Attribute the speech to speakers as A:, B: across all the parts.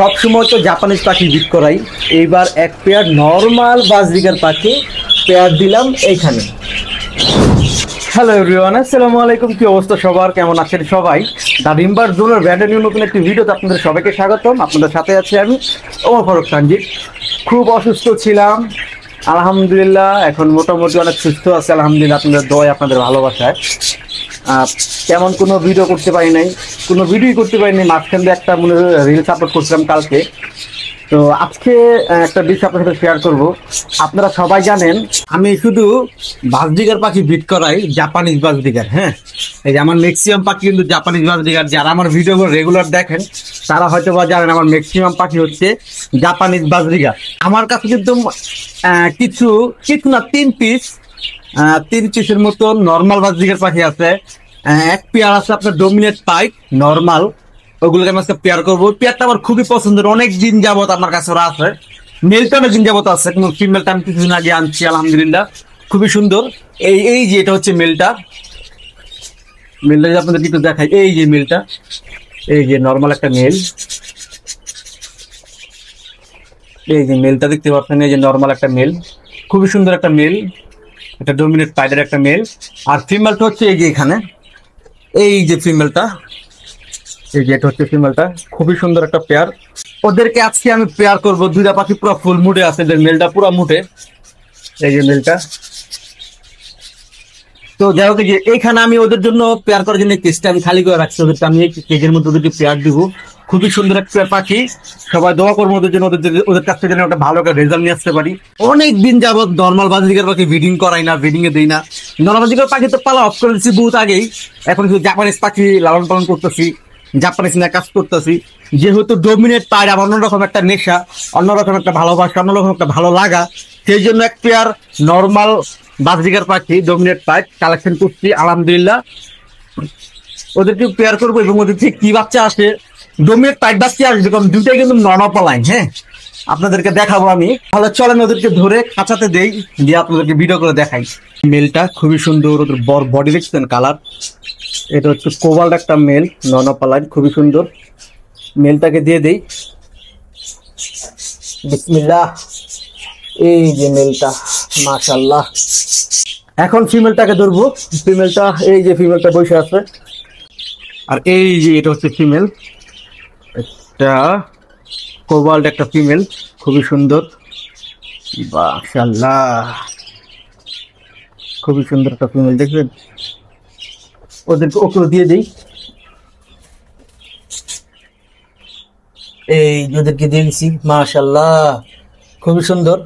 A: সব সময় তো জাপানিজ পাখি বিট করাই। এইবার এক পেয়ার নরমাল বাজরিগার পাখি পেয়ার দিলাম এইখানে। হ্যালো এভরিওয়ান, আসসালামু আলাইকুম। কি অবস্থা সবার, কেমন আছেন সবাই? দা রিম্বার জোনের ব্র্যান্ড নিউ নতুন একটি ভিডিওতে আপনাদের সবাইকে স্বাগতম। আপনাদের সাথে আছি আমি ওমর ফারুক তানজিদ। খুব অসুস্থ ছিলাম, আলহামদুলিল্লাহ এখন মোটামুটি অনেক সুস্থ আছে আলহামদুলিল্লাহ, আপনাদের দোয়ায় আপনাদের ভালোবাসায়। তেমন কোনো ভিডিও করতে পারি নাই, কোনো ভিডিওই করতে পারিনি। মাঝখান দিয়ে একটা মনে রিলস আপলোড করছিলাম কালকে। তো আজকে একটা বিষয় আপনার সাথে শেয়ার করব। আপনারা সবাই জানেন আমি শুধু বাজরিগার পাখি বিট করাই, জাপানিজ বাজরিগার। হ্যাঁ, এই যে আমার ম্যাক্সিমাম পাখি কিন্তু জাপানিজ বাজরিগার। যারা আমার ভিডিওগুলো রেগুলার দেখেন তারা হয়তো বা জানেন আমার ম্যাক্সিমাম পাখি হচ্ছে জাপানিজ বাজরিগার। আমার কাছে কিন্তু কিছু না, তিন পিসের মতো নর্মাল বাজরিগার পাখি আছে। এক পেয়ার আছে আপনার ডোমিনেট পাইক নর্মাল, ওগুলোকে আমি আজকে পেয়ার করবো। পেয়ারটা আমার খুবই পছন্দের, অনেক দিন যাবত আমার কাছে ওরা আছে। মেলটা অনেক দিন যাবত আছে, কিন্তু ফিমেলটা আমি কিছুদিন আগে আনছি আলহামদুলিল্লাহ, খুবই সুন্দর। এই যে এটা হচ্ছে মেলটা যদি আপনাদের একটু দেখাই। এই যে মেলটা, এই যে নর্মাল একটা মেল, এই যে মেলটা দেখতে পাচ্ছেন, এই যে নর্মাল একটা মেল, খুবই সুন্দর একটা মেল। এটা ডোমিনেট পাইডের একটা মেল। আর ফিমেলটা হচ্ছে এই যে এখানে, এই যে ফিমেলটা, এই যে এটা হচ্ছে ফিমেলটা, খুবই সুন্দর একটা পেয়ার। ওদেরকে আজকে আমি পেয়ার করবো। দুইটা পাখি পুরো ফুল মুডে আছে, মেলটা পুরো মুডে, এই যে মেলটা। তো যাই হোক, যে এইখানে আমি ওদের জন্য পেয়ার করার জন্য কেসটা আমি খালি করে রাখছি। ওদেরকে আমি কেজের মধ্যে ওদেরকে পেয়ার দিব। খুবই সুন্দর একটা পাখি, সবাই দোয়া করবো ওদের জন্য, ওদের কাছ থেকে যেন একটা ভালো একটা রেজাল্ট নিয়ে আসতে পারি। অনেক দিন যাবত নর্মাল বাজরিগার পাখি ব্রিডিং করাই না, ব্রিডিং এ দিই না। নর্মাল বাজরিগার পাখি তো পালা অফ করে দিচ্ছি বহুত আগেই। এখন শুধু জাপানিজ পাখি লালন পালন করতেছি, জাপানিজ নিয়ে কাজ করতেছি। যেহেতু ডোমিনেট পাই আমার অন্যরকম একটা নেশা, অন্যরকম একটা ভালোবাসা, অন্যরকম একটা ভালো লাগা, সেই জন্য এক পেয়ার নর্মাল বাজরিগার পাখি ডোমিনেট পাই কালেকশন করছি আলহামদুলিল্লাহ। ওদেরকে পেয়ার করবো এবং ওদের থেকে কি বাচ্চা আসে, ডোমিনেট পাইট বাচ্চা আসবে, কারণ দুইটাই কিন্তু নর্মাল। হ্যাঁ, আপনাদেরকে দেখাবো আমি। তাহলে চলেন ওদেরকে ধরে খাঁচাতে দেই, দিয়ে আপনাদেরকে ভিডিও করে দেখাই। মেলটা খুবই সুন্দর, ওদের বডি দেখছেন কালার। এটা হচ্ছে কোবাল্ট একটা মেল, নর্মাল, খুবই সুন্দর। মেলটাকে দিয়ে দেই, বিসমিল্লাহ। এই যে মেলটা, মাশাআল্লাহ। এখন ফিমেলটাকে ধরবো। ফিমেলটা, এই যে ফিমেলটা বসে আছে, আর এই যে এটা হচ্ছে ফিমেল, একটা কোবাল্ট একটা ফিমেল, খুবই সুন্দর, মাশাআল্লাহ, খুবই সুন্দর একটা ফিমেল। দেখবেন ওদেরকে ওকেও দিয়ে দিই, এই ওদেরকে দিয়ে দিচ্ছি, মাশাআল্লাহ, খুবই সুন্দর।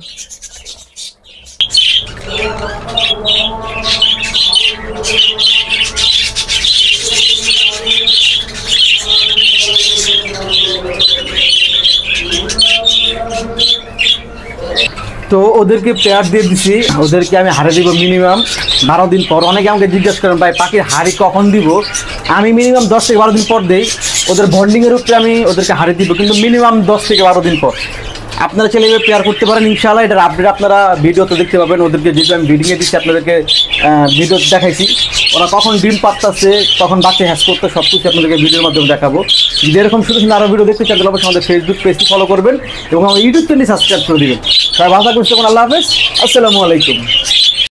A: তো ওদেরকে পেয়ার দিয়ে দিছি, ওদেরকে আমি হারে দিব মিনিমাম 12 দিন পর। অনেকে আমাকে জিজ্ঞেস করেন ভাই পাখির হাড়ি কখন দিব? আমি মিনিমাম 10 থেকে 12 দিন পর দেই। ওদের বন্ডিংয়ের উপরে আমি ওদেরকে হারে দিব, কিন্তু মিনিমাম 10 থেকে 12 দিন পর। আপনারা চাইলে পেয়ার করতে পারেন ইনশাআল্লাহ। এটার আপডেট আপনারা ভিডিওতে দেখতে পাবেন। ওদেরকে যেহেতু আমি ব্রিডিংয়ে দিচ্ছি, আপনাদেরকে ভিডিও দেখাইছি ওরা কখন ডিম পাড়তেছে, কখন বাচ্চা হ্যাচ করতে, সব কিছু আপনাদেরকে ভিডিওর মাধ্যমে দেখাবো। যদি এরকম সুন্দর সুন্দর আরও ভিডিও দেখতে চান তাহলে অবশ্যই আমাদের ফেসবুক পেজটি ফলো করবেন এবং আমার ইউটিউব চ্যানেল সাবস্ক্রাইব করে দেবেন। সবাই ভালো থাকবেন, আল্লাহ হাফেজ, আসসালামু আলাইকুম।